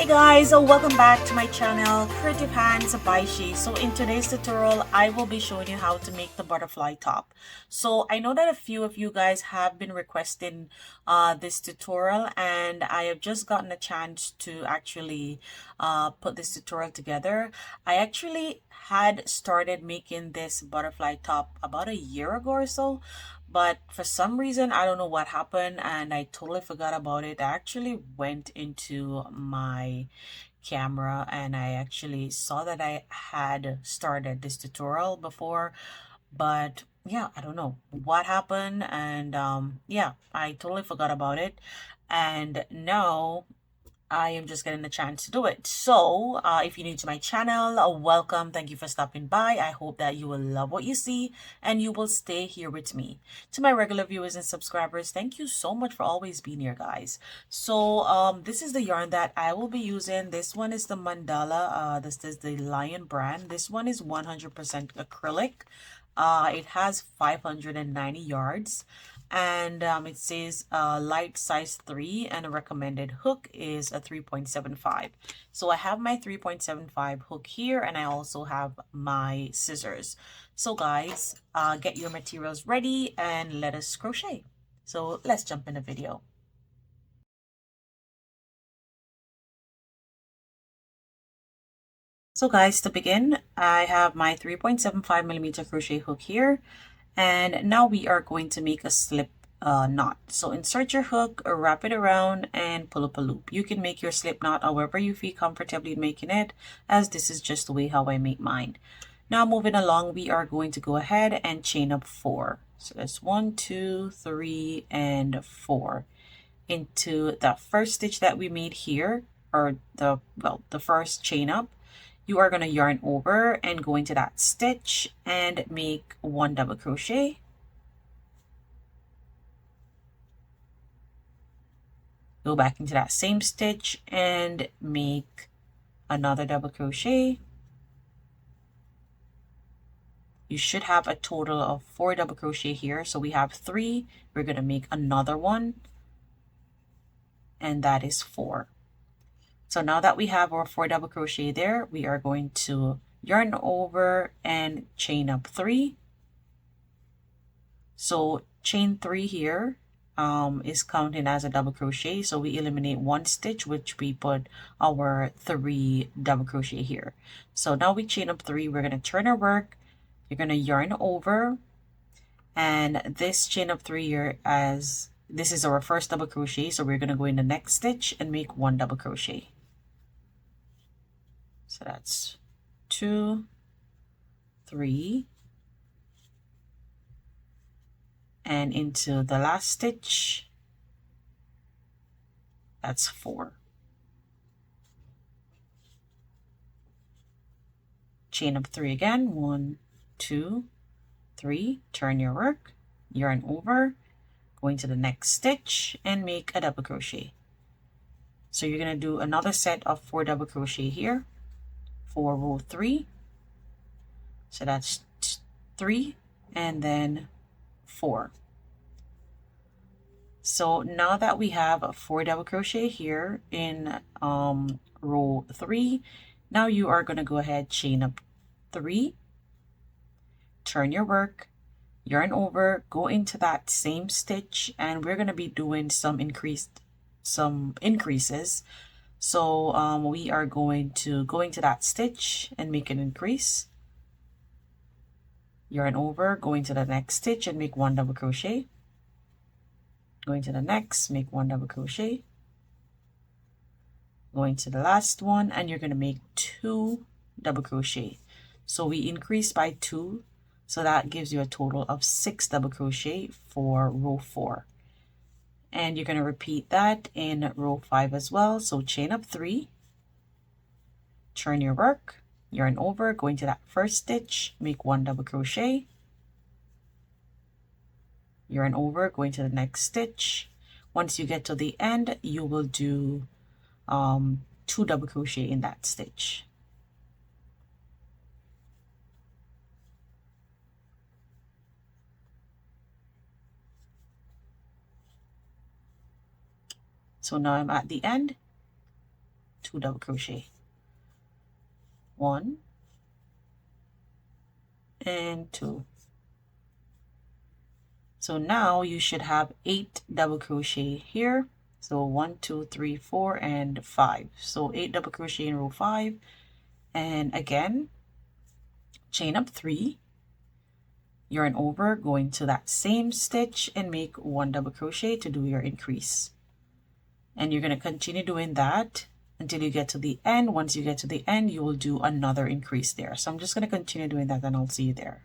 Hey guys, welcome back to my channel, Creative Hands by She. So in today's tutorial, I will be showing you how to make the butterfly top. So I know that a few of you guys have been requesting this tutorial, and I have just gotten a chance to actually put this tutorial together. I actually had started making this butterfly top about a year ago or so, but for some reason I don't know what happened and I totally forgot about it. I actually went into my camera and I actually saw that I had started this tutorial before, but yeah, I don't know what happened, and yeah, I totally forgot about it. And now I am just getting the chance to do it. So if you're new to my channel, welcome. Thank you for stopping by. I hope that you will love what you see and you will stay here with me. To my regular viewers and subscribers, thank you so much for always being here, guys. So this is the yarn that I will be using. This one is the Mandala. This is the Lion brand. This one is 100% acrylic. It has 590 yards, and it says light size 3, and a recommended hook is a 3.75. So I have my 3.75 hook here, and I also have my scissors. So guys, get your materials ready and let us crochet. So let's jump in the video. So guys, to begin, I have my 3.75 millimeter crochet hook here, and now we are going to make a slip knot. So insert your hook, wrap it around, and pull up a loop. You can make your slip knot however you feel comfortably making it, as this is just the way how I make mine. Now moving along, we are going to go ahead and chain up 4. So that's 1, 2, 3, and 4 into the first stitch that we made here, or the first chain up. You are going to yarn over and go into that stitch and make 1 double crochet. Go back into that same stitch and make another double crochet. You should have a total of 4 double crochet here. So we have 3. We're going to make another one, and that is 4. So now that we have our 4 double crochet there, we are going to yarn over and chain up 3. So chain 3 here is counting as a double crochet. So we eliminate 1 stitch, which we put our 3 double crochet here. So now we chain up 3. We're going to turn our work. You're going to yarn over, and this chain up 3 here, as this is our first double crochet. So we're going to go in the next stitch and make 1 double crochet. So that's 2, 3, and into the last stitch, that's 4. Chain up 3 again, 1, 2, 3, turn your work, yarn over, go into the next stitch and make a double crochet. So you're going to do another set of 4 double crochet here for row 3. So that's 3 and then 4. So now that we have a 4 double crochet here in row 3, now you are going to go ahead, chain up 3, turn your work, yarn over, go into that same stitch, and we're going to be doing some increases. So we are going to go into that stitch and make an increase, yarn over, go into the next stitch and make 1 double crochet, going to the next, make 1 double crochet, going to the last one, and you're going to make 2 double crochet. So we increase by 2, so that gives you a total of 6 double crochet for row 4. And you're going to repeat that in row 5 as well. So chain up 3, turn your work, yarn over, go into that first stitch, make 1 double crochet, yarn over, go into the next stitch. Once you get to the end, you will do 2 double crochet in that stitch. So now I'm at the end, 2 double crochet. 1 and 2. So now you should have 8 double crochet here. So 1, 2, 3, 4, and 5. So 8 double crochet in row 5, and again chain up 3, yarn over, going to that same stitch and make 1 double crochet to do your increase. And you're going to continue doing that until you get to the end. Once you get to the end, you will do another increase there. So I'm just going to continue doing that, and I'll see you there.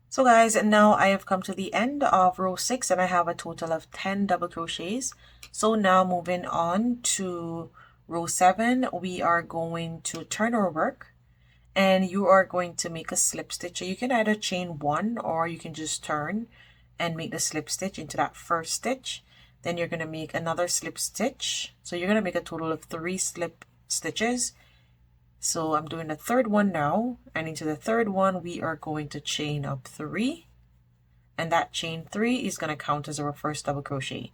So guys, now I have come to the end of row 6, and I have a total of 10 double crochets. So now moving on to row 7, we are going to turn our work, and you are going to make a slip stitch. So you can either chain 1 or you can just turn and make the slip stitch into that first stitch. Then you're going to make another slip stitch. So you're going to make a total of 3 slip stitches. So I'm doing the third one now, and into the third one we are going to chain up 3, and that chain 3 is going to count as our first double crochet.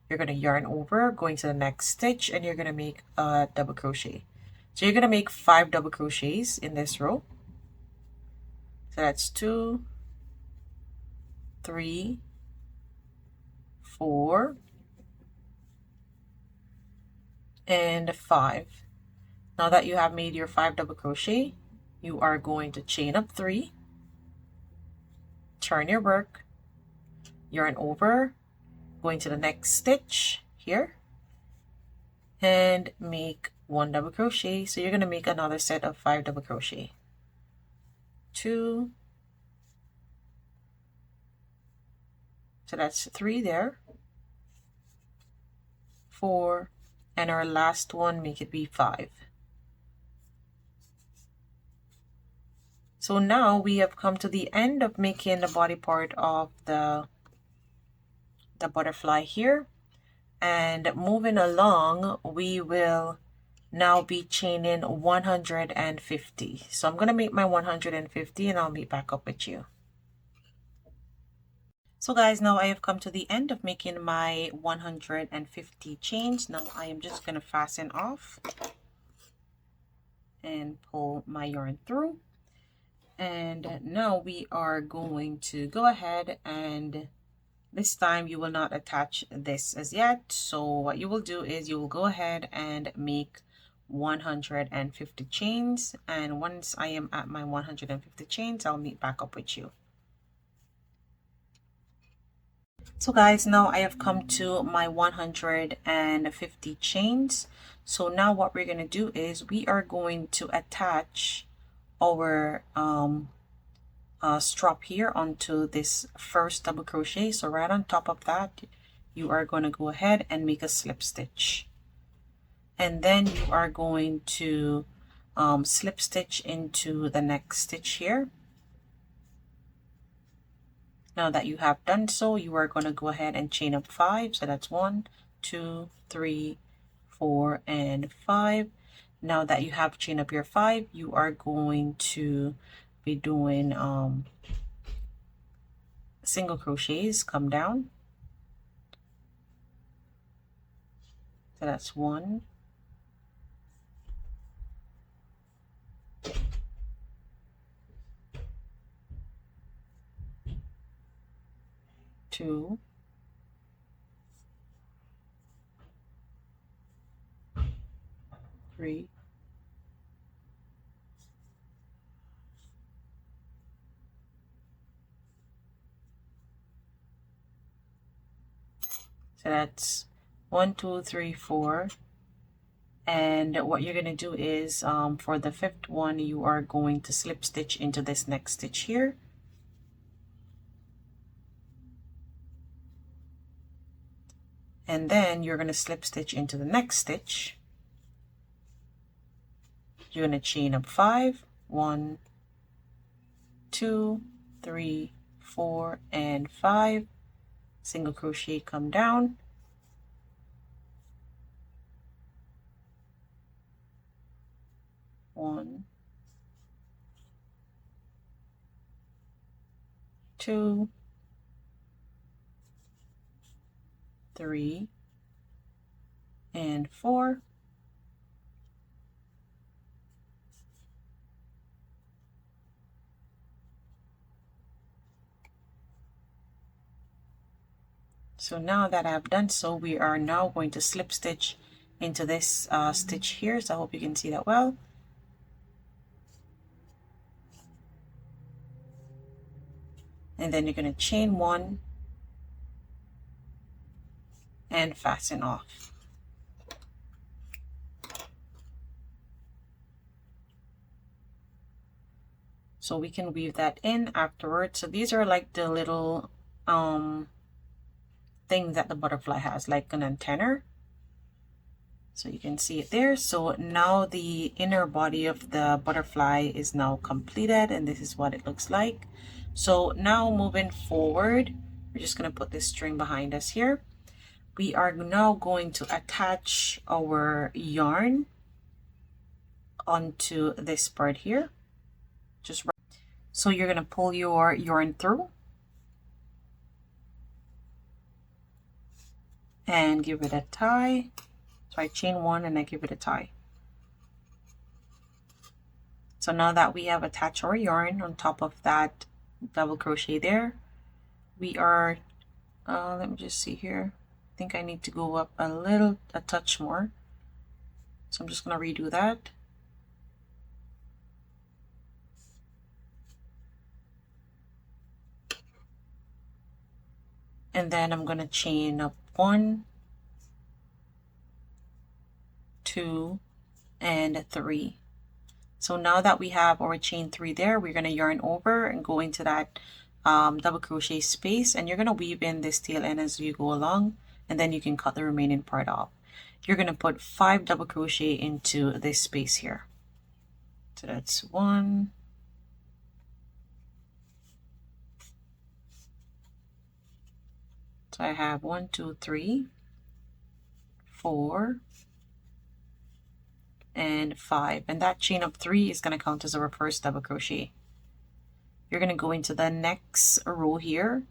You're going to yarn over, going to the next stitch, and you're going to make a double crochet. So you're going to make 5 double crochets in this row. So that's 2, 3, 4, and 5. Now that you have made your 5 double crochet, you are going to chain up 3, turn your work, yarn over, going to the next stitch here, and make 1 double crochet. So you're going to make another set of 5 double crochet. 2, so that's 3 there, 4, and our last one, make it be 5. So now we have come to the end of making the body part of the butterfly here, and moving along we will now be chaining 150. So I'm going to make my 150, and I'll meet back up with you. So guys, now I have come to the end of making my 150 chains. Now I am just going to fasten off and pull my yarn through. And now we are going to go ahead, and this time you will not attach this as yet. So what you will do is you will go ahead and make 150 chains, and once I am at my 150 chains, I'll meet back up with you. So guys, now I have come to my 150 chains. So now what we're going to do is we are going to attach our strap here onto this first double crochet. So right on top of that, you are going to go ahead and make a slip stitch, and then you are going to slip stitch into the next stitch here. Now that you have done so, you are going to go ahead and chain up 5. So that's 1, 2, 3, 4, and 5. Now that you have chained up your 5, you are going to be doing single crochets. Come down. So that's 1, 2, 3, 1, 2, 3, 4. And what you're going to do is for the 5th one, you are going to slip stitch into this next stitch here. And then you're going to slip stitch into the next stitch. You're going to chain up 5, 1, 2, 3, 4, and 5. Single crochet, come down. One, 2, 3, and 4. So now that I've done so, we are now going to slip stitch into this stitch here. So I hope you can see that well. And then you're going to chain one and fasten off. So we can weave that in afterwards. So these are like the little thing that the butterfly has, like an antenna. So you can see it there. So now the inner body of the butterfly is now completed, and this is what it looks like. So now moving forward, we're just going to put this string behind us here. We are now going to attach our yarn onto this part here. So you're going to pull your yarn through and give it a tie. So I chain one and I give it a tie. So now that we have attached our yarn on top of that double crochet there, we are, let me just see here. I think I need to go up a touch more. So I'm just going to redo that. And then I'm going to chain up 1, 2, and 3. So now that we have our chain 3 there, we're going to yarn over and go into that double crochet space, and you're going to weave in this tail end as you go along, and then you can cut the remaining part off. You're going to put 5 double crochet into this space here. So that's 1, 2, I have 1, 2, 3, 4, and 5, and that chain of 3 is going to count as our first double crochet. You're going to go into the next row here,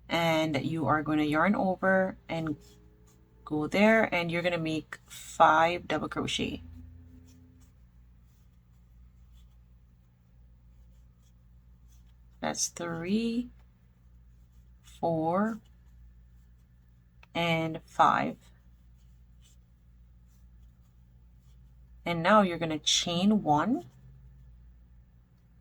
and you are going to yarn over and go there, and you're going to make 5 double crochet. That's 3, 4, and 5. And now you're going to chain 1,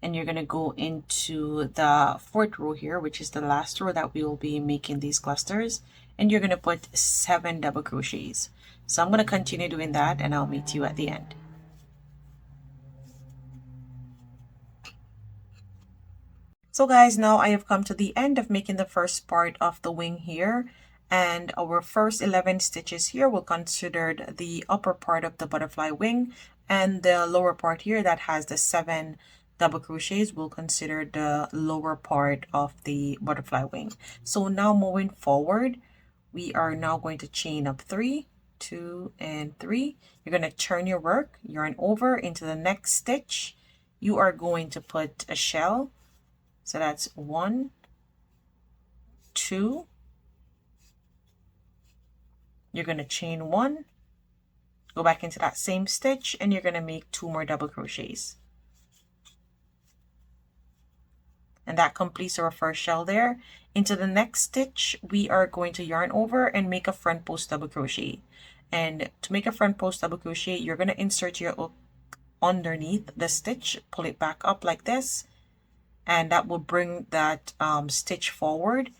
and you're going to go into the 4th row here, which is the last row that we will be making these clusters, and you're going to put 7 double crochets. So I'm going to continue doing that, and I'll meet you at the end. So guys, now I have come to the end of making the first part of the wing here, and our first 11 stitches here will consider the upper part of the butterfly wing, and the lower part here that has the 7 double crochets will consider the lower part of the butterfly wing. So now moving forward, we are now going to chain up 3, 2, and 3. You're going to turn your work, yarn over into the next stitch. You are going to put a shell. So that's 1, 2. You're going to chain 1, go back into that same stitch, and you're going to make 2 more double crochets. And that completes our first shell there. Into the next stitch, we are going to yarn over and make a front post double crochet. And to make a front post double crochet, you're going to insert your hook underneath the stitch, pull it back up like this, and that will bring that stitch forward.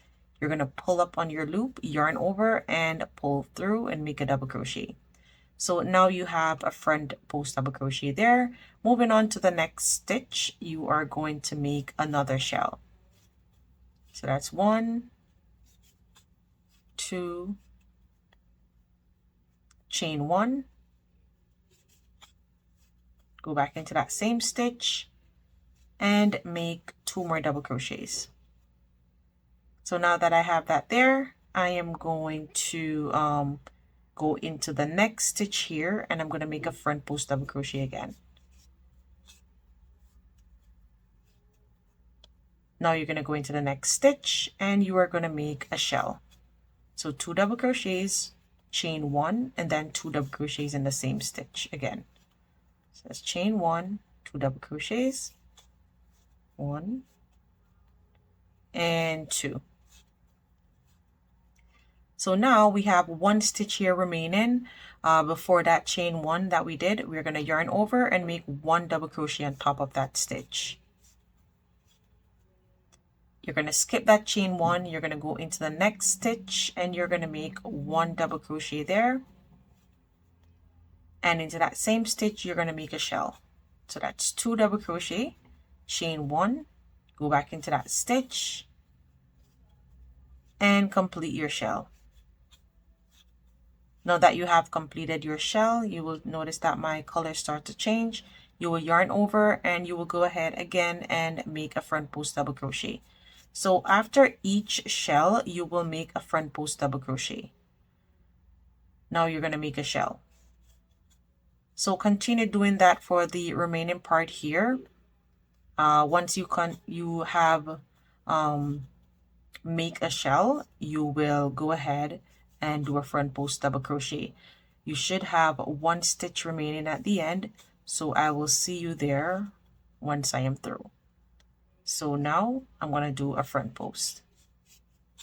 You're going to pull up on your loop, yarn over, and pull through and make a double crochet. So now you have a front post double crochet there. Moving on to the next stitch, you are going to make another shell. So that's 1, 2, chain 1, go back into that same stitch, and make 2 more double crochets. So now that I have that there, I am going to go into the next stitch here, and I'm going to make a front post double crochet again. Now you're going to go into the next stitch, and you are going to make a shell. So 2 double crochets, chain 1, and then 2 double crochets in the same stitch again. So that's chain 1, 2 double crochets, 1 and 2. So now we have 1 stitch here remaining before that chain 1 that we did. We're going to yarn over and make 1 double crochet on top of that stitch. You're going to skip that chain 1, you're going to go into the next stitch and you're going to make 1 double crochet there. And into that same stitch you're going to make a shell. So that's 2 double crochet, chain 1, go back into that stitch and complete your shell. Now that you have completed your shell, you will notice that my colors start to change. You will yarn over and you will go ahead again and make a front post double crochet. So after each shell, you will make a front post double crochet. Now you're going to make a shell. So continue doing that for the remaining part here. Once you have make a shell, you will go ahead and do a front post double crochet. You should have 1 stitch remaining at the end, so I will see you there once I am through. So now I'm going to do a front post.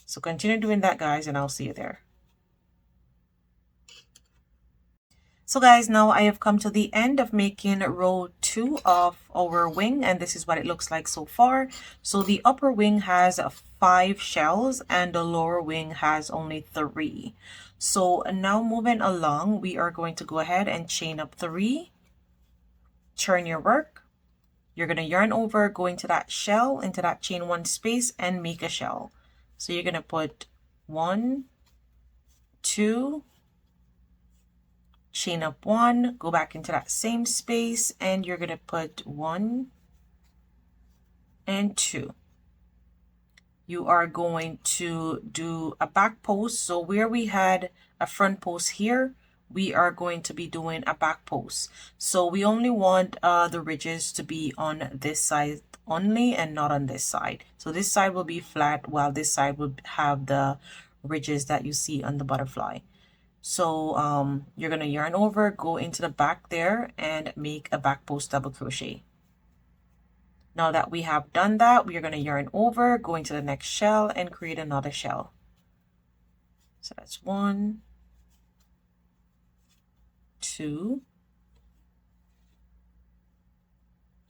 So continue doing that, guys, and I'll see you there. So guys, now I have come to the end of making row 2 of our wing, and this is what it looks like so far. So the upper wing has 5 shells and the lower wing has only 3. So now moving along, we are going to go ahead and chain up 3, turn your work. You're going to yarn over, go into that shell, into that chain 1 space and make a shell. So you're going to put 1, 2, chain up 1, go back into that same space and you're going to put 1 and 2. You are going to do a back post. So where we had a front post here, we are going to be doing a back post. So we only want the ridges to be on this side only and not on this side. So this side will be flat while this side will have the ridges that you see on the butterfly. So you're going to yarn over, go into the back there and make a back post double crochet. Now that we have done that, we are going to yarn over, go into the next shell and create another shell. So that's 1, 2,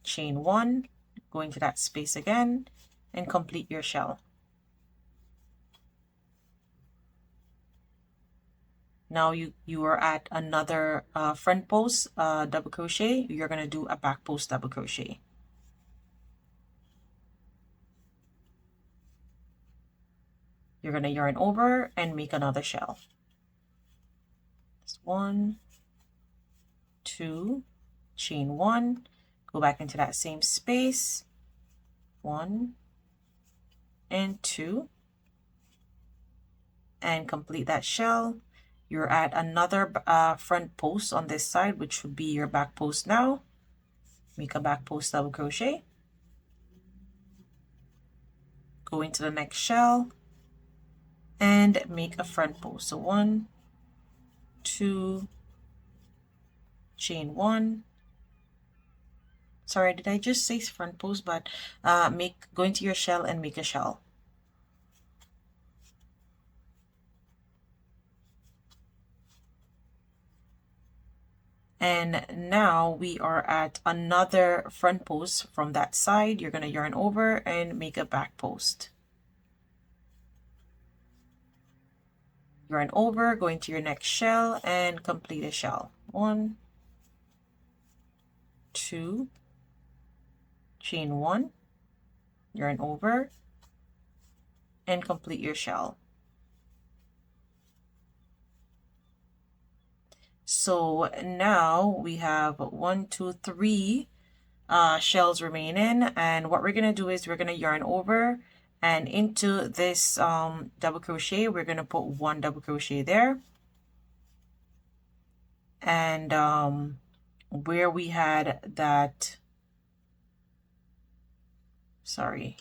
chain 1, go into that space again and complete your shell. Now you are at another front post double crochet. You're going to do a back post double crochet. You're going to yarn over and make another shell. That's 1, 2, chain 1, go back into that same space, 1 and 2, and complete that shell. You're at another front post on this side, which would be your back post now. Make a back post double crochet. Go into the next shell and make a front post. So 1, 2, chain 1. Sorry, did I just say front post? But go into your shell and make a shell. And now we are at another front post from that side. You're going to yarn over and make a back post. Yarn over, go into your next shell and complete a shell. 1, 2, chain 1, yarn over and complete your shell. So now we have 1, 2, 3 shells remaining, and what we're going to do is we're going to yarn over and into this double crochet we're going to put 1 double crochet there, and where we had that, sorry,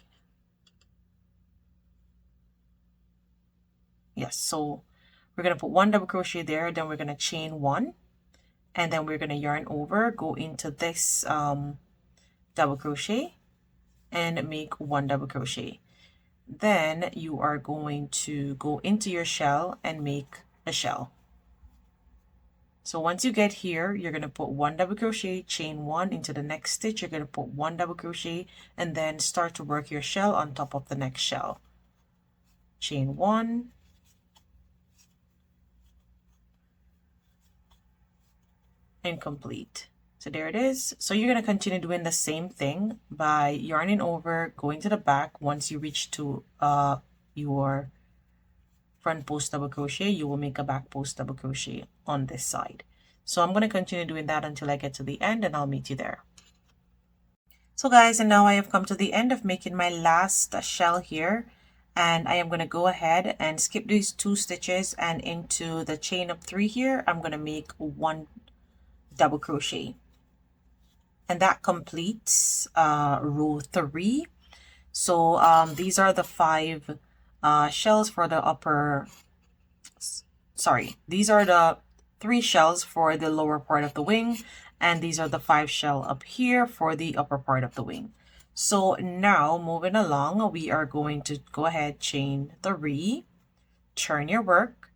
yes, so we're going to put 1 double crochet there, then we're going to chain 1 and then we're going to yarn over, go into this double crochet and make 1 double crochet. then you are going to go into your shell and make a shell. So once you get here, you're going to put 1 double crochet, chain 1 into the next stitch. You're going to put 1 double crochet and then start to work your shell on top of the next shell. Chain 1, and complete. So there it is. So you're going to continue doing the same thing by yarning over, going to the back. Once you reach to your front post double crochet, you will make a back post double crochet on this side. So I'm going to continue doing that until I get to the end, and I'll meet you there. So guys, and now I have come to the end of making my last shell here, and I am going to go ahead and skip these 2 stitches, and into the chain up 3 here I'm going to make 1 double crochet, and that completes row 3. So these are the 5 shells for the upper, sorry, these are the 3 shells for the lower part of the wing, and these are the 5 shell up here for the upper part of the wing. So now moving along, we are going to go ahead, chain 3, turn your work,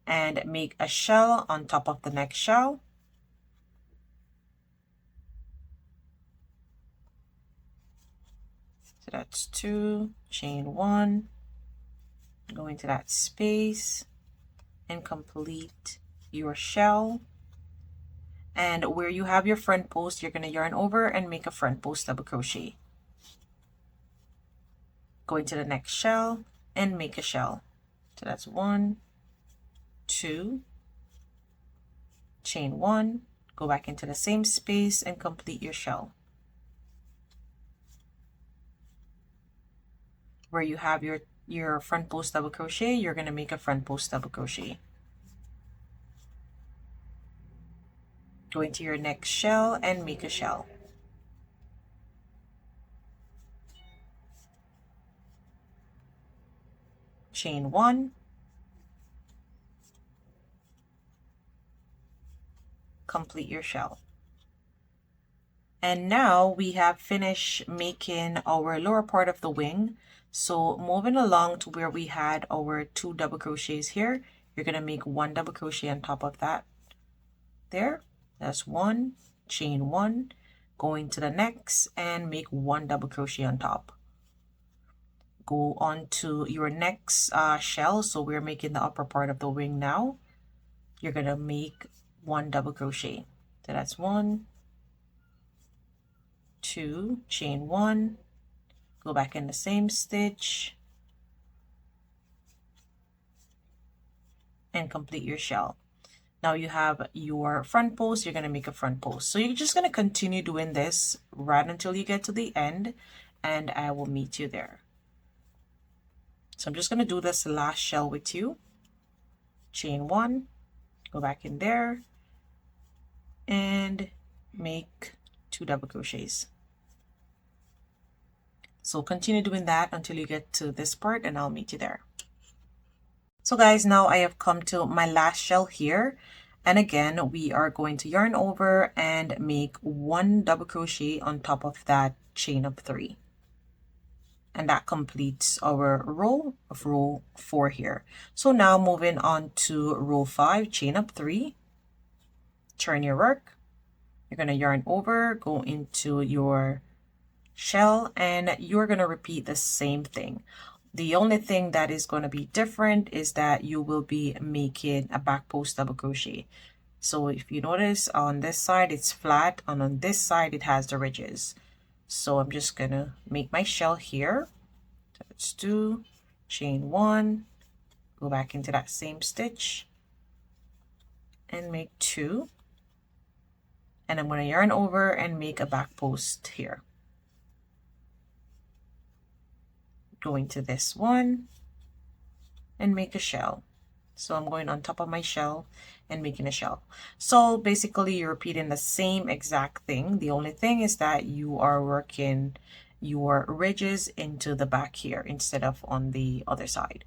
and make a shell on top of the next shell. So that's 2, chain 1, go into that space and complete your shell. And where you have your front post, you're going to yarn over and make a front post double crochet. Go into the next shell and make a shell. So that's 1, 2, chain 1, go back into the same space and complete your shell. Where you have your front post double crochet, you're going to make a front post double crochet. Go into your next shell and make a shell. Chain 1, complete your shell. And now we have finished making our lower part of the wing. So moving along to where we had our 2 double crochets here, you're going to make 1 double crochet on top of that. There, that's 1, chain 1, go into the next and make 1 double crochet on top. Go on to your next shell. So we're making the upper part of the wing now. You're going to make 1 double crochet. So that's 1, 2, chain 1, go back in the same stitch and complete your shell. Now you have your front post, you're going to make a front post. So you're just going to continue doing this right until you get to the end, and I will meet you there. So I'm just going to do this last shell with you. Chain 1, go back in there and make 2 double crochets. So continue doing that until you get to this part, and I'll meet you there. So guys, now I have come to my last shell here, and again we are going to yarn over and make 1 double crochet on top of that chain of 3, and that completes our row of row 4 here. So now moving on to row 5, chain up 3, turn your work, you're going to yarn over, go into your shell, and you're going to repeat the same thing. The only thing that is going to be different is that you will be making a back post double crochet. So if you notice, on this side it's flat, and on this side it has the ridges. So I'm just going to make my shell here. So let's do chain 1, go back into that same stitch and make 2, and I'm going to yarn over and make a back post here. Go into this one and make a shell. So I'm going on top of my shell and making a shell. So basically you're repeating the same exact thing. The only thing is that you are working your ridges into the back here instead of on the other side.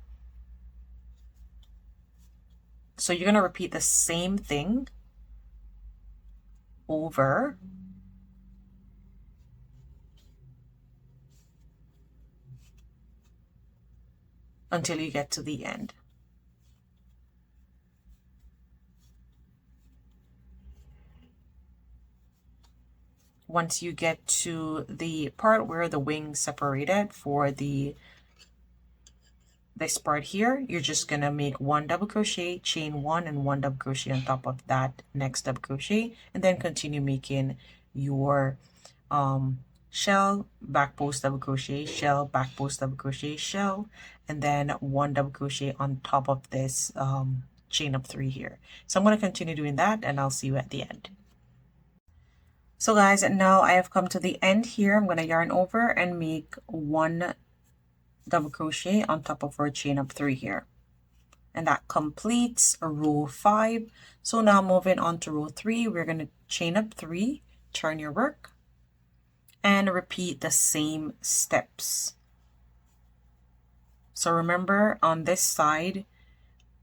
So you're going to repeat the same thing over. until you get to the end. Once you get to the part where the wings separated for this part here, you're just gonna make 1 double crochet, chain 1 and 1 double crochet on top of that next double crochet, and then continue making your shell, back post double crochet, shell, back post double crochet, shell, and then 1 double crochet on top of this chain of 3 here. So I'm going to continue doing that, and I'll see you at the end. So guys, now I have come to the end here. I'm going to yarn over and make 1 double crochet on top of our chain of 3 here, and that completes row 5. So now moving on to row 3, we're going to chain up 3, turn your work, and repeat the same steps. So remember, on this side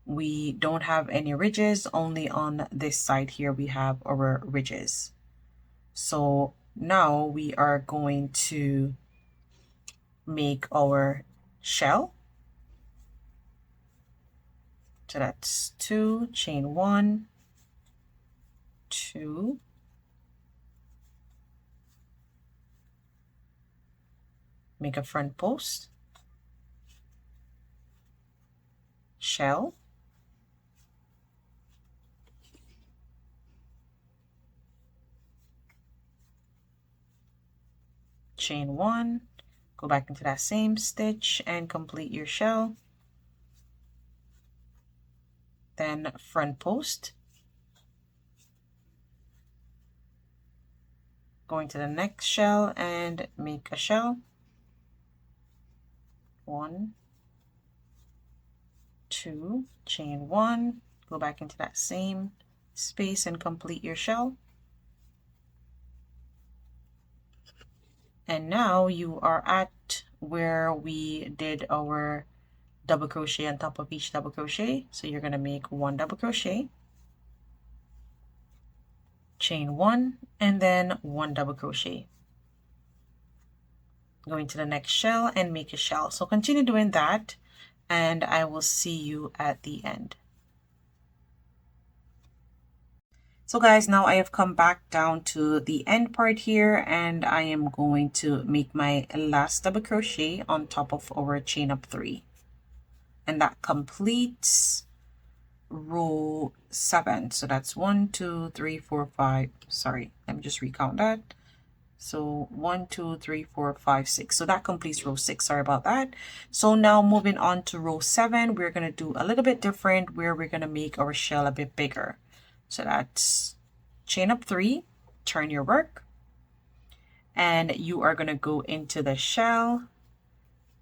we don't have any ridges, only on this side here we have our ridges. So now we are going to make our shell. So that's 2, chain 1, 2, make a front post, shell, chain 1, go back into that same stitch and complete your shell, then front post, going to the next shell and make a shell, 1, 2, chain 1, go back into that same space and complete your shell. And now you are at where we did our double crochet on top of each double crochet. So you're going to make 1 double crochet, chain 1, and then 1 double crochet, going to the next shell and make a shell. So continue doing that, and I will see you at the end. So guys, now I have come back down to the end part here, and I am going to make my last double crochet on top of our chain of 3, and that completes row 7. So that's 1, 2, 3, 4, 5. Sorry, let me just recount that. So 1, 2, 3, 4, 5, 6. So that completes row 6. Sorry about that. So now moving on to row 7, we're going to do a little bit different, where we're going to make our shell a bit bigger. So that's chain up 3, turn your work, and you are going to go into the shell,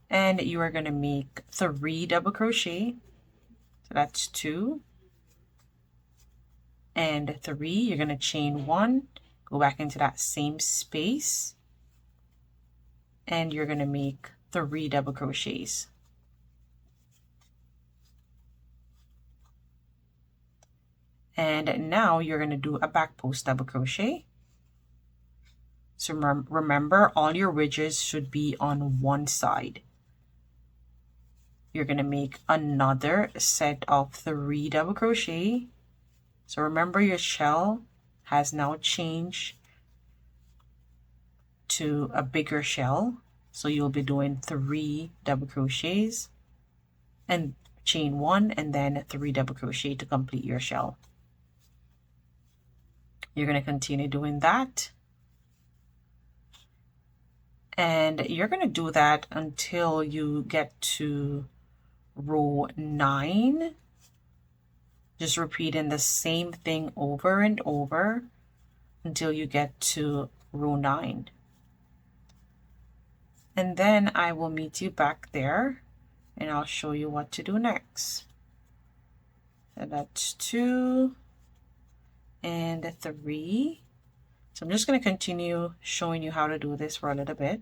and you are going to make 3 double crochet. So that's 2 and 3. You're going to chain 1, go back into that same space, and you're going to make 3 double crochets. And now you're going to do a back post double crochet. So remember, all your ridges should be on one side. You're going to make another set of 3 double crochet. So remember, your shell has now changed to a bigger shell. So you'll be doing 3 double crochets and chain 1 and then 3 double crochet to complete your shell. You're going to continue doing that. And you're going to do that until you get to row 9. Just repeating the same thing over and over until you get to row 9. And then I will meet you back there and I'll show you what to do next. So that's 2 and 3. So I'm just going to continue showing you how to do this for a little bit,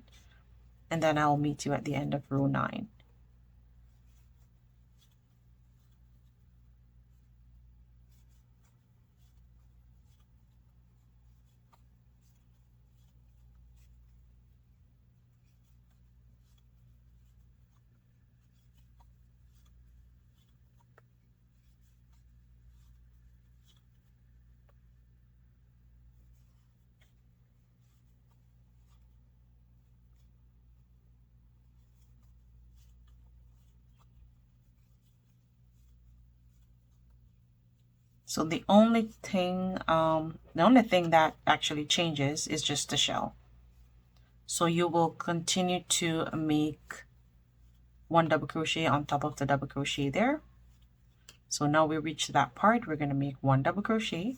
and then I'll meet you at the end of row 9. So the only thing that actually changes is just the shell. So you will continue to make one double crochet on top of the double crochet there. So now we reach that part, we're going to make one double crochet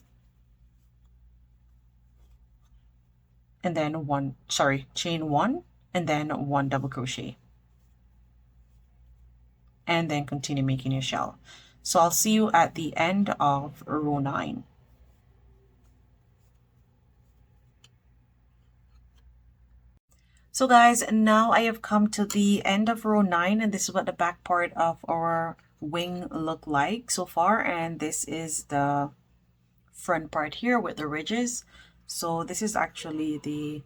and then chain one and then one double crochet, and then continue making your shell. So I'll see you at the end of row 9. So guys, now I have come to the end of row 9, and this is what the back part of our wing look like so far, and this is the front part here with the ridges. So this is actually the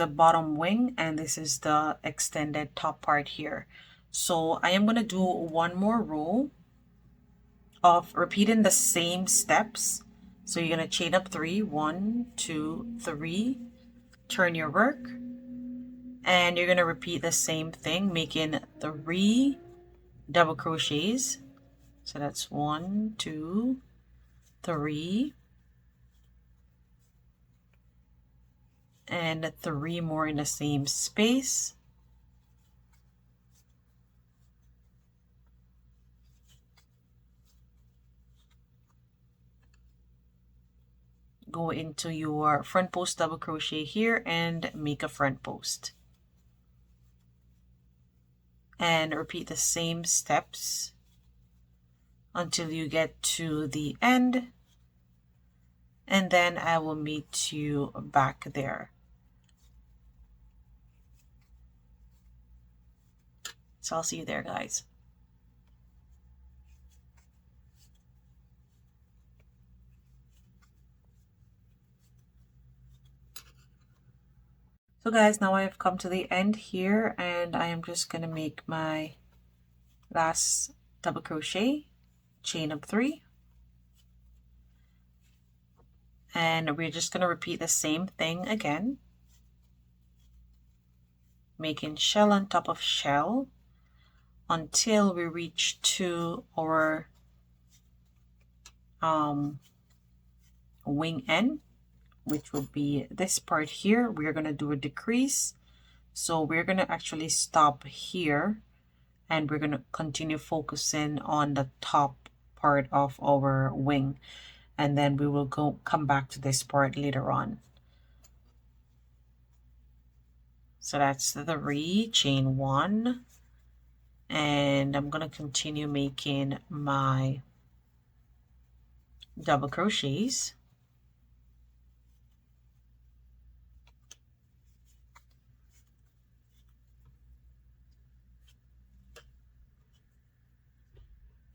bottom wing, and this is the extended top part here. So I am going to do one more row of repeating the same steps. So you're going to chain up 3, 1, 2, 3, turn your work, and you're going to repeat the same thing, making 3 double crochets. So that's 1, 2, 3, and 3 more in the same space. Go into your front post double crochet here and make a front post, and repeat the same steps until you get to the end, and then I will meet you back there. So I'll see you there, guys. So guys, now I have come to the end here, and I am just going to make my last double crochet, chain up 3, and we're just going to repeat the same thing again, making shell on top of shell until we reach to our wing end, which will be this part here. We're going to do a decrease, so we're going to actually stop here, and we're going to continue focusing on the top part of our wing, and then we will come back to this part later on. So that's the 3, chain 1, and I'm going to continue making my double crochets.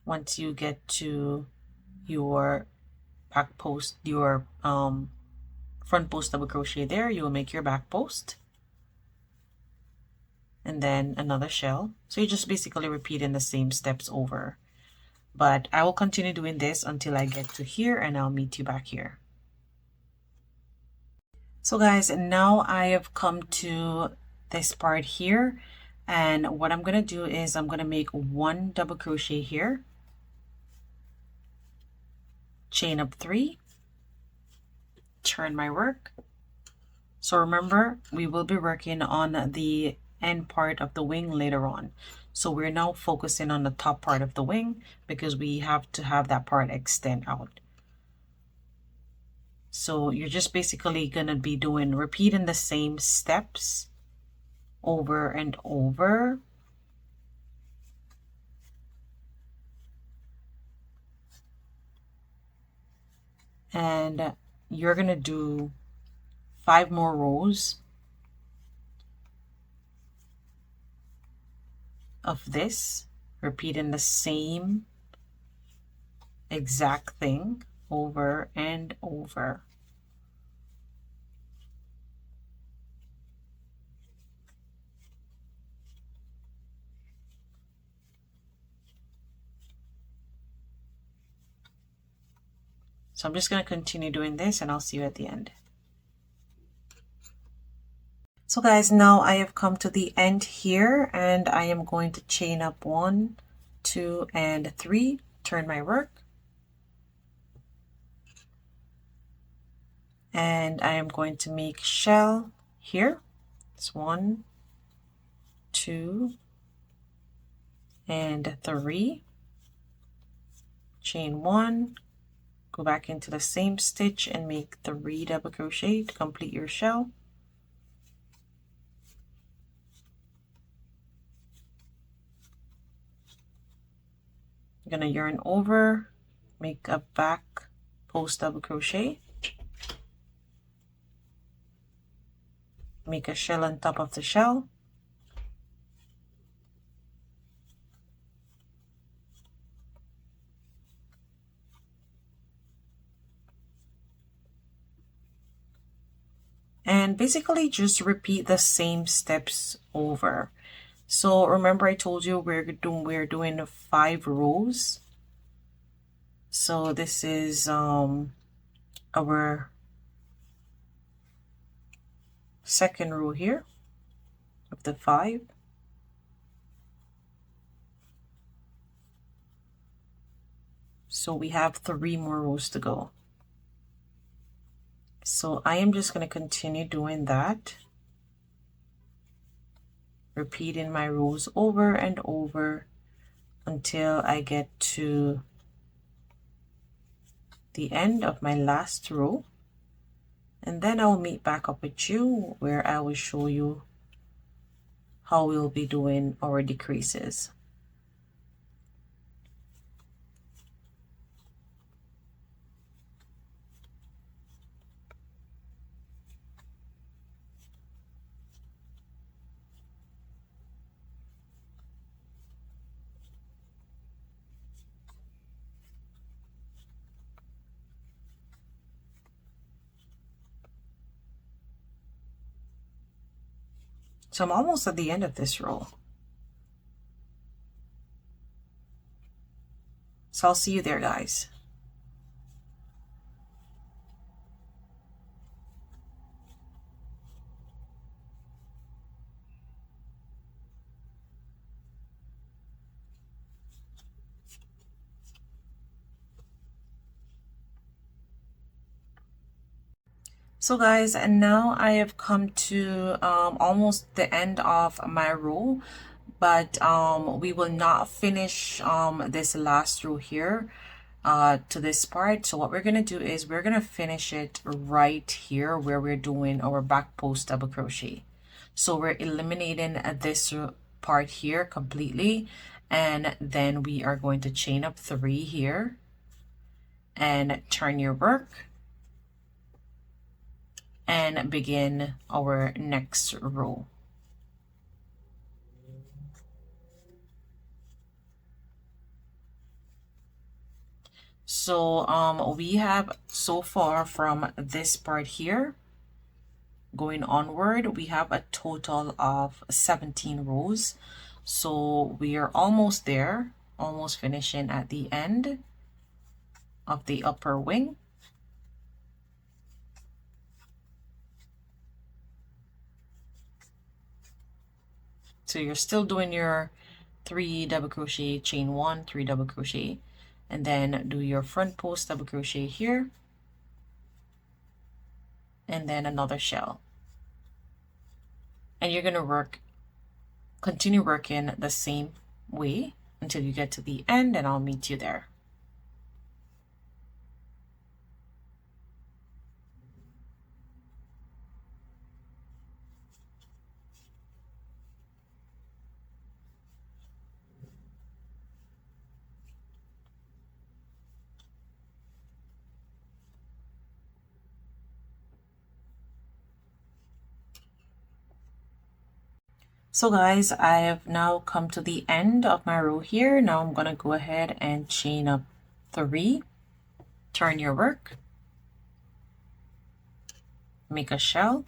Once you get to your back post, your front post double crochet there, you will make your back post and then another shell. So you're just basically repeating the same steps over, but I will continue doing this until I get to here, and I'll meet you back here. So guys, now I have come to this part here, and what I'm going to do is I'm going to make 1 double crochet here, chain up 3, turn my work. So remember, we will be working on the end part of the wing later on. So we're now focusing on the top part of the wing because we have to have that part extend out. So you're just basically going to be repeating the same steps over and over. And you're going to do 5 more rows of this, repeating the same exact thing over and over. So I'm just going to continue doing this, and I'll see you at the end. So guys, now I have come to the end here, and I am going to chain up 1, 2, and 3, turn my work, and I am going to make shell here. It's 1, 2, and 3. Chain 1, go back into the same stitch and make 3 double crochet to complete your shell. You're gonna yarn over, make a back post double crochet, make a shell on top of the shell, and basically just repeat the same steps over. So remember I told you we're doing 5 rows. So this is our second row here of the 5. So we have 3 more rows to go. So I am just going to continue doing that, repeating my rows over and over until I get to the end of my last row, and then I'll meet back up with you where I will show you how we'll be doing our decreases. So I'm almost at the end of this row. So I'll see you there, guys. So guys, and now I have come to almost the end of my row, but we will not finish this last row here to this part. So what we're gonna do is we're gonna finish it right here where we're doing our back post double crochet. So we're eliminating this part here completely, and then we are going to chain up 3 here and turn your work and begin our next row. So we have so far from this part here going onward, we have a total of 17 rows. So we are almost there, almost finishing at the end of the upper wing. So you're still doing your 3 double crochet, chain 1, 3 double crochet, and then do your front post double crochet here, and then another shell. And you're going to continue working the same way until you get to the end, and I'll meet you there. So guys, I have now come to the end of my row here. Now I'm going to go ahead and chain up 3, turn your work, make a shell,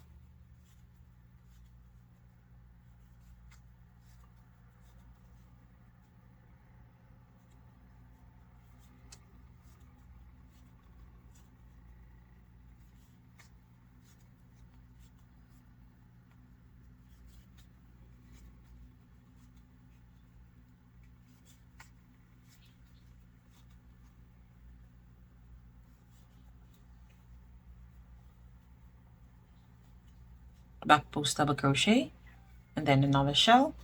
back post double crochet, and then another shell,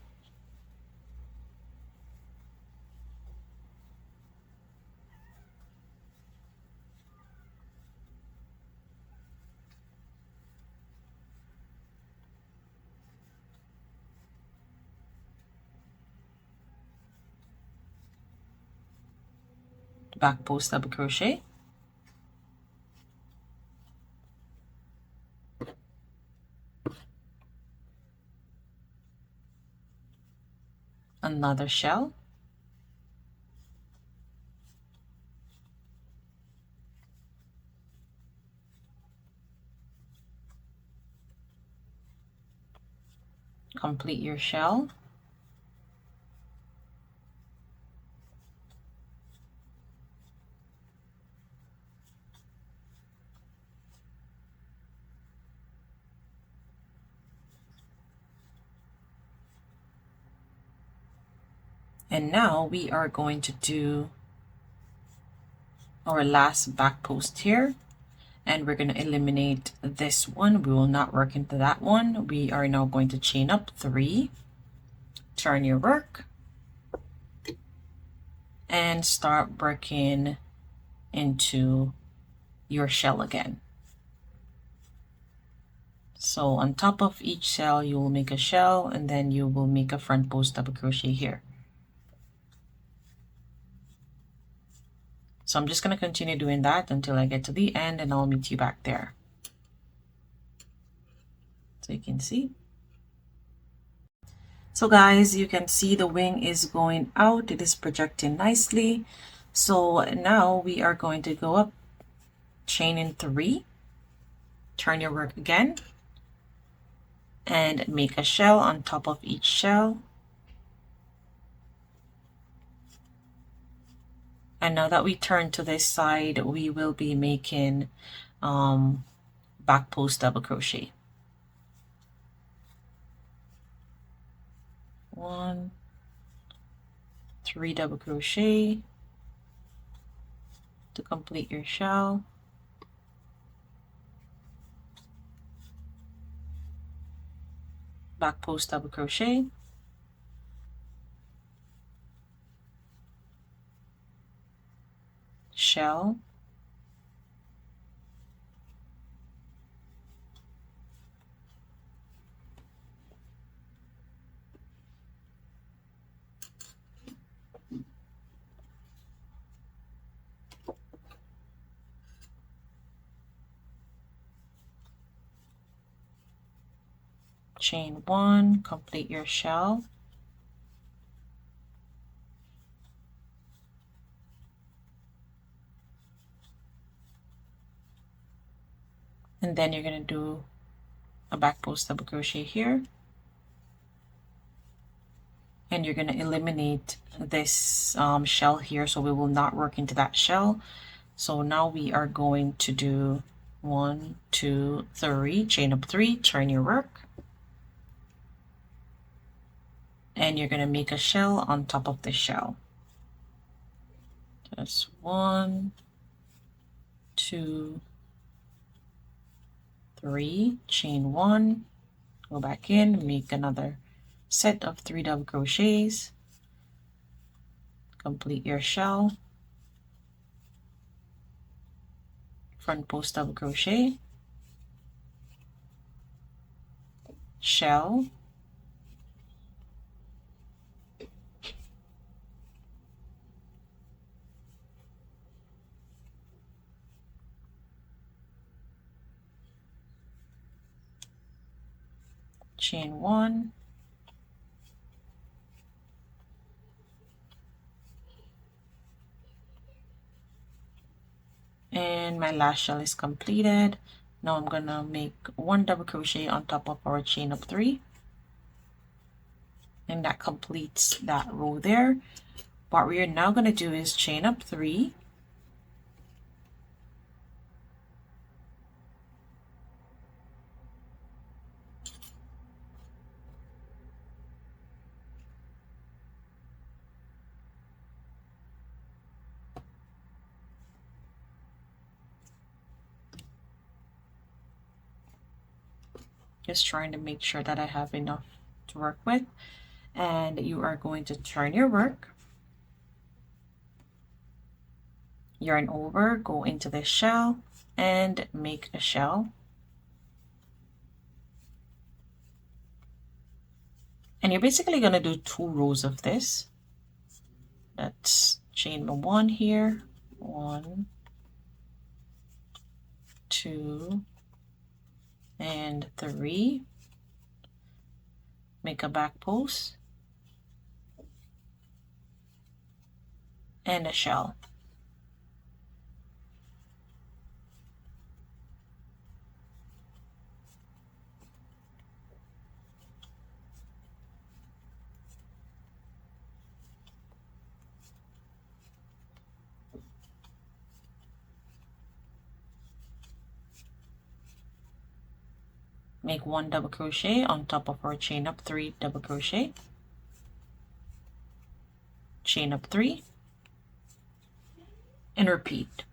back post double crochet, another shell, complete your shell, and now we are going to do our last back post here, and we're going to eliminate this one. We will not work into that one. We are now going to chain up 3, turn your work, and start working into your shell again. So on top of each shell you will make a shell, and then you will make a front post double crochet here. So I'm just going to continue doing that until I get to the end, and I'll meet you back there. So you can see. So guys, you can see the wing is going out. It is projecting nicely. So now we are going to go up, chain in 3, turn your work again, and make a shell on top of each shell. And now that we turn to this side, we will be making back post double crochet. 1, 3 double crochet to complete your shell. Back post double crochet, shell, chain 1, complete your shell, and then you're going to do a back post double crochet here, and you're going to eliminate this shell here, so we will not work into that shell. So now we are going to do 1, 2, 3, chain up 3, turn your work, and you're going to make a shell on top of the shell. Just 1, 2, 3, chain 1, go back in, make another set of 3 double crochets, complete your shell, front post double crochet, shell, chain 1, and my last shell is completed. Now I'm gonna make 1 double crochet on top of our chain of 3, and that completes that row there. What we are now gonna do is chain up 3, Just trying to make sure that I have enough to work with. And you are going to turn your work, yarn over, go into this shell and make a shell. And you're basically going to do 2 rows of this. Let's chain 1 here, 1, 2, and 3. Make a back post and a shell. Make 1 double crochet on top of our chain up 3 double crochet, chain up 3, and repeat.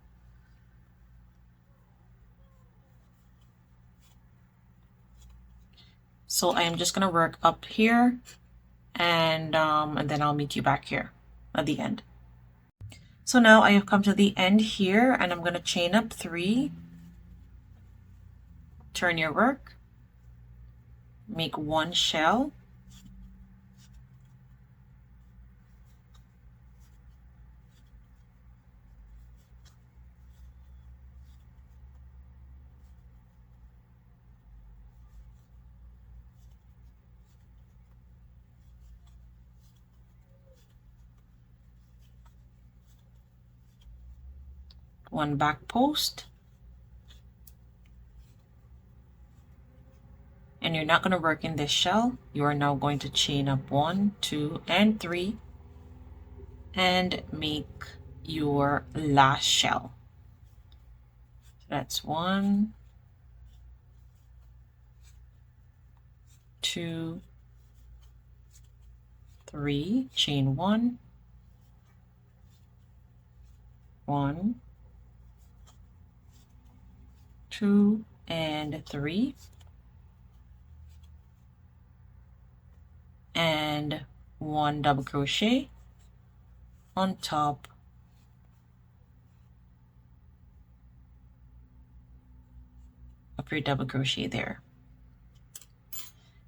So I am just going to work up here and then I'll meet you back here at the end. So now I have come to the end here and I'm going to chain up 3, turn your work, make 1 shell, one back post, and you're not going to work in this shell. You are now going to chain up 1, 2, and 3 and make your last shell. So that's 1, 2, 3, chain 1, 1, 2, and 3, and 1 double crochet on top of your double crochet there.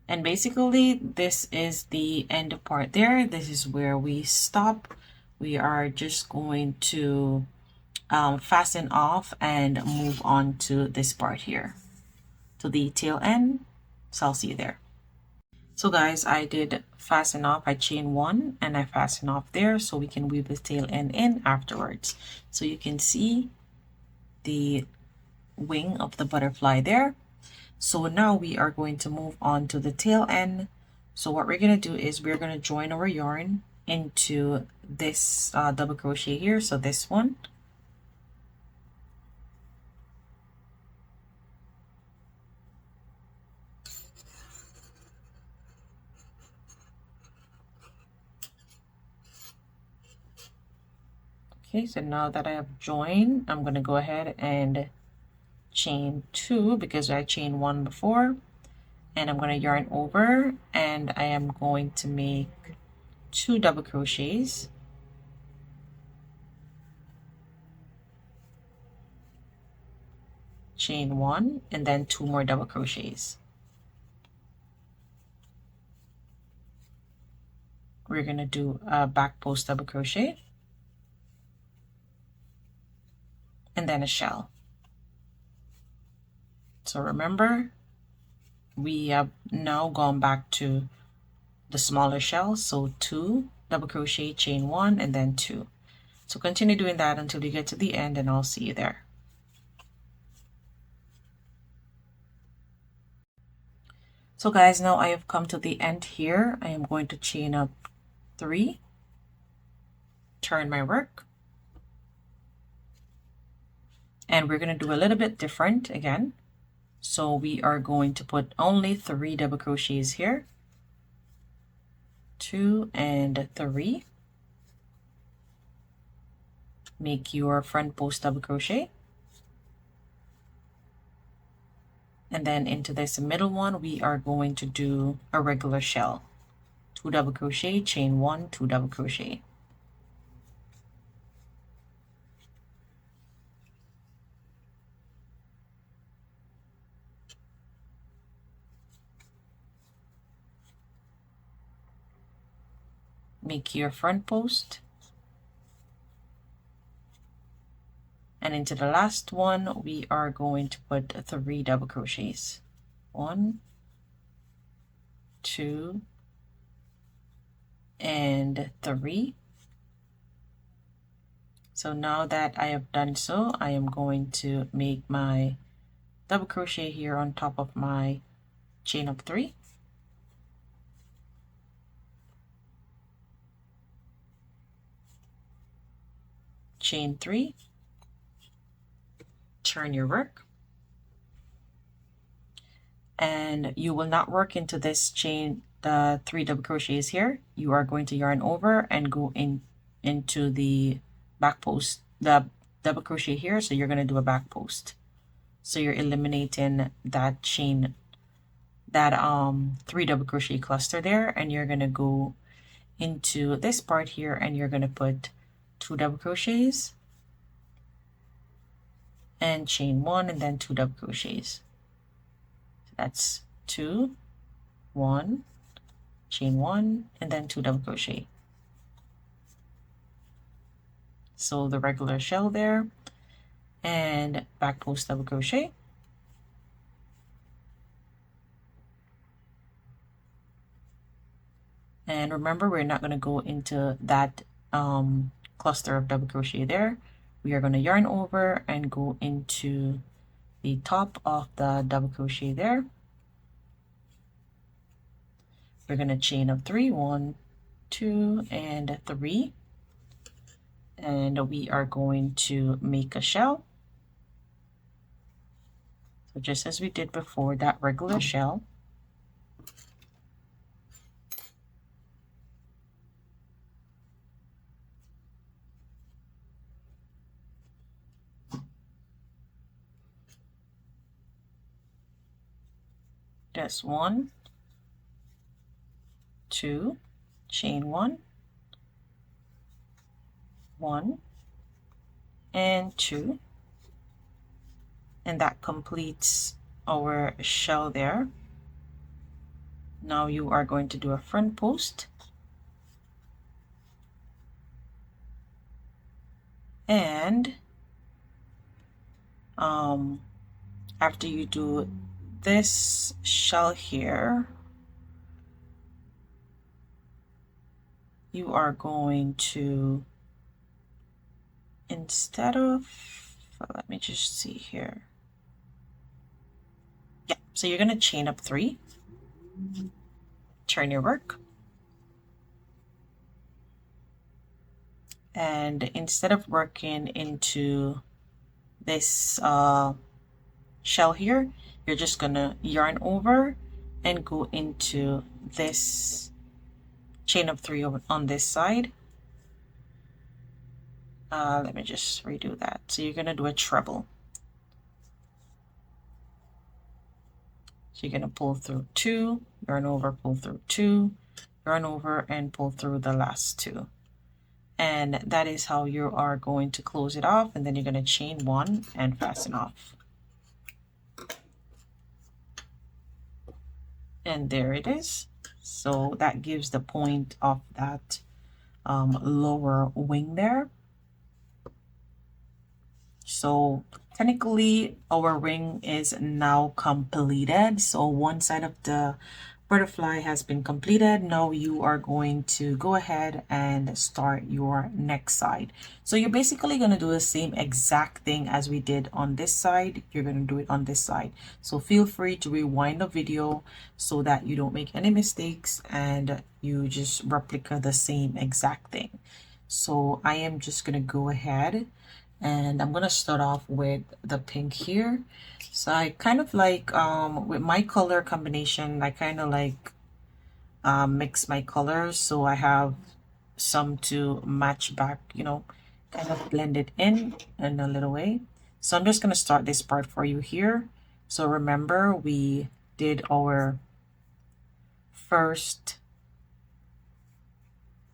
And basically this is the end part there. This is where we stop. We are just going to fasten off and move on to this part here, to the tail end. So I'll see you there. So guys, I did fasten off. I chain 1 and I fasten off there so we can weave the tail end in afterwards. So you can see the wing of the butterfly there. So now we are going to move on to the tail end. So what we're going to do is we're going to join our yarn into this double crochet here. So this one. Okay, so now that I have joined, I'm going to go ahead and chain 2 because I chained 1 before, and I'm going to yarn over and I am going to make 2 double crochets, chain 1, and then 2 more double crochets. We're going to do a back post double crochet and then a shell. So remember, we have now gone back to the smaller shell, so 2 double crochet, chain 1, and then 2. So continue doing that until you get to the end and I'll see you there. So guys, now I have come to the end here. I am going to chain up 3, turn my work, and we're going to do a little bit different again. So we are going to put only 3 double crochets here, 2 and 3. Make your front post double crochet, And then into this middle one, we are going to do a regular shell. 2 double crochet, chain 1, 2 double crochet. Make your front post. And into the last one, we are going to put 3 double crochets. 1, 2, and 3. So now that I have done so, I am going to make my double crochet here on top of my chain of 3. Chain 3. Turn your work. And you will not work into this chain, the 3 double crochets here. You are going to yarn over and go into the back post, the double crochet here. So you're going to do a back post. So you're eliminating that chain, that 3 double crochet cluster there, and you're going to go into this part here and you're going to put 2 double crochets and chain 1 and then 2 double crochets. So that's 2, 1, chain 1, and then 2 double crochet. So the regular shell there, and back post double crochet. And remember, we're not going to go into that cluster of double crochet there. We are going to yarn over and go into the top of the double crochet there. We're going to chain up 3, 1, 2, and 3. And we are going to make a shell. So just as we did before, that regular shell. Just 1, 2, chain 1, 1, and 2. And that completes our shell there. Now you are going to do a front post. And after you do this shell here, you are going to, instead of, let me just see here. Yeah, so you're going to chain up 3, turn your work, and instead of working into this shell here, you're just gonna yarn over and go into this chain of 3 on this side. Let me just redo that. So you're gonna do a treble. So you're gonna pull through 2, yarn over, pull through 2, yarn over, and pull through the last 2. And that is how you are going to close it off, and then you're gonna chain 1 and fasten off. And there it is. So that gives the point of that lower wing there. So technically our ring is now completed. So one side of the butterfly has been completed. Now you are going to go ahead and start your next side. So you're basically going to do the same exact thing as we did on this side. You're going to do it on this side. So feel free to rewind the video so that you don't make any mistakes and you just replicate the same exact thing. So I am just going to go ahead and I'm going to start off with the pink here. So I kind of like, with my color combination, I kind of like mix my colors. So I have some to match back, you know, kind of blend it in a little way. So I'm just going to start this part for you here. So remember, we did our first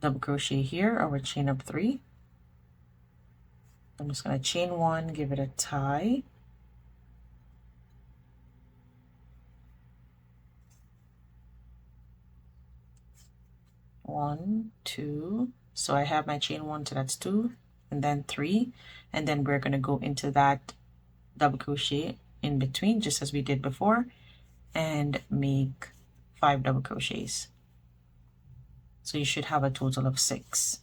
double crochet here, our chain up 3. I'm just going to chain 1, give it a tie. One, 2. So I have my chain 1, so that's 2, and then 3, and then we're going to go into that double crochet in between, just as we did before, and make 5 double crochets. So you should have a total of 6.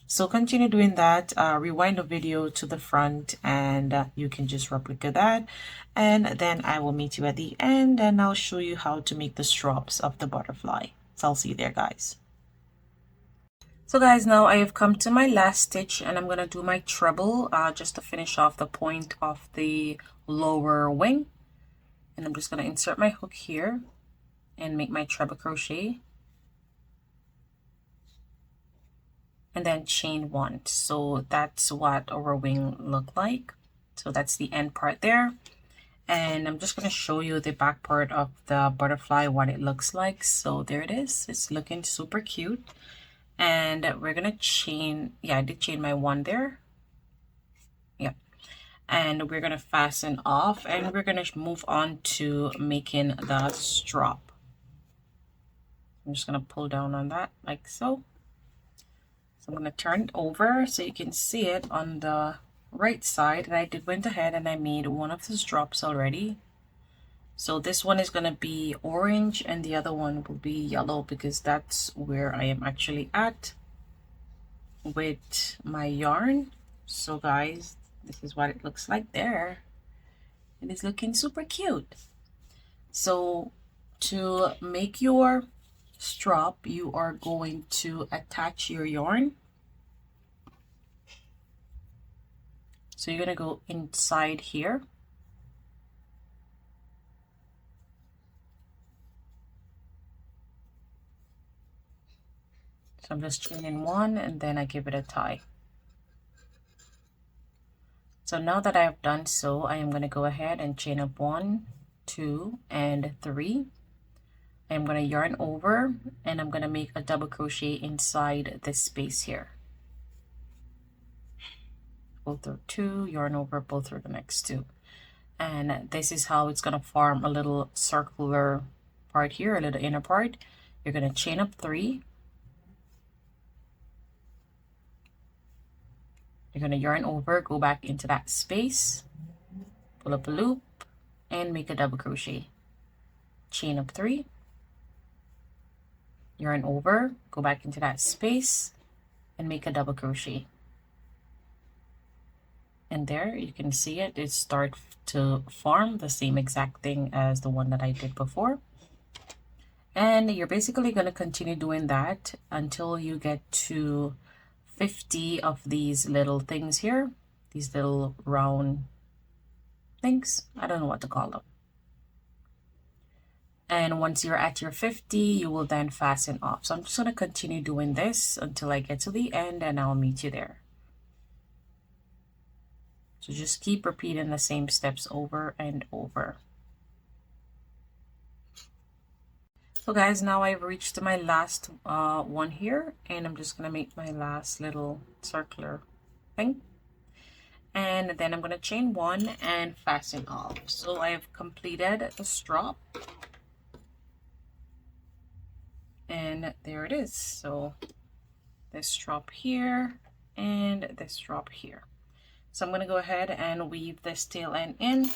So continue doing that. Rewind the video to the front, and you can just replicate that, and then I will meet you at the end, and I'll show you how to make the straps of the butterfly. So I'll see you there, guys. So guys, now I have come to my last stitch, and I'm gonna do my treble just to finish off the point of the lower wing. And I'm just gonna insert my hook here and make my treble crochet, and then chain 1. So that's what our wing look like. So that's the end part there, and I'm just going to show you the back part of the butterfly, what it looks like. So there it is. It's looking super cute, and we're gonna chain, yeah, I did chain my 1 there, yeah, and we're gonna fasten off, and we're gonna move on to making the strap. I'm just gonna pull down on that like so. So I'm going to turn it over so you can see it on the right side. And I went ahead and I made one of these drops already. So this one is going to be orange and the other one will be yellow, because that's where I am actually at with my yarn. So guys, this is what it looks like there. It is looking super cute. So to make your strap, you are going to attach your yarn. So you're gonna go inside here. So I'm just chaining 1 and then I give it a tie. So now that I have done so, I am going to go ahead and chain up 1, 2, and 3. I'm going to yarn over, and I'm going to make a double crochet inside this space here. Pull through 2, yarn over, pull through the next 2. And this is how it's going to form a little circular part here, a little inner part. You're going to chain up 3. You're going to yarn over, go back into that space, pull up a loop, and make a double crochet. Chain up 3. Yarn over, go back into that space, and make a double crochet. And there you can see it start to form the same exact thing as the one that I did before. And you're basically going to continue doing that until you get to 50 of these little things here, these little round things. I don't know what to call them. And once you're at your 50, you will then fasten off. So I'm just going to continue doing this until I get to the end, and I'll meet you there. So just keep repeating the same steps over and over. So guys, now I've reached my last one here, and I'm just going to make my last little circular thing. And then I'm going to chain 1 and fasten off. So I've completed the strap. And there it is. So this strap here and this strap here. So I'm going to go ahead and weave this tail end in.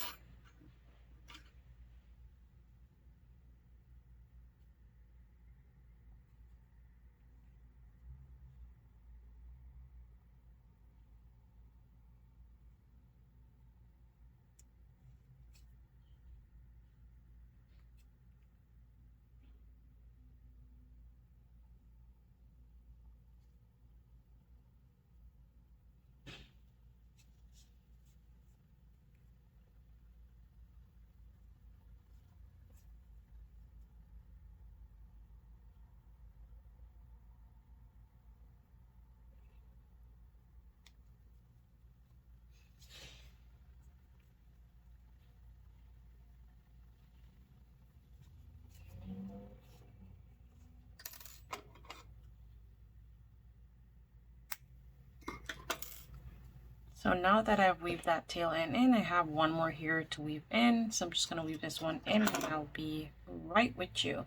So now that I've weaved that tail end in, I have one more here to weave in. So I'm just going to weave this one in and I'll be right with you.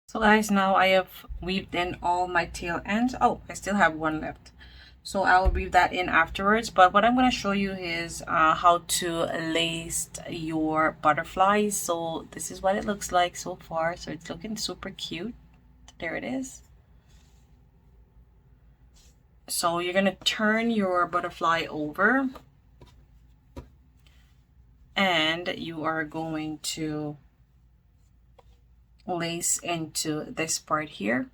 So guys, now I have weaved in all my tail ends. Oh, I still have one left. So I will weave that in afterwards. But what I'm going to show you is how to lace your butterflies. So this is what it looks like so far. So it's looking super cute. There it is. So you're going to turn your butterfly over and you are going to lace into this part here.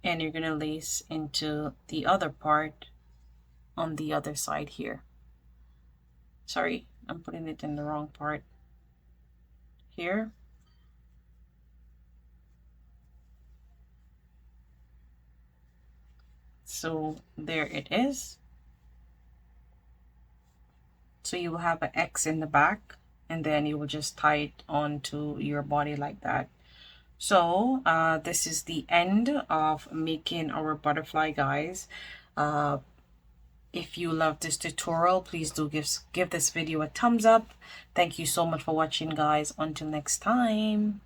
And you're going to lace into the other part on the other side here. Sorry, I'm putting it in the wrong part here. So there it is. So you will have an X in the back and then you will just tie it onto your body like that. So this is the end of making our butterfly, guys. If you love this tutorial, please do give this video a thumbs up. Thank you so much for watching, guys. Until next time,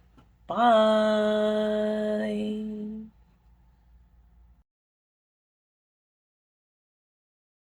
bye.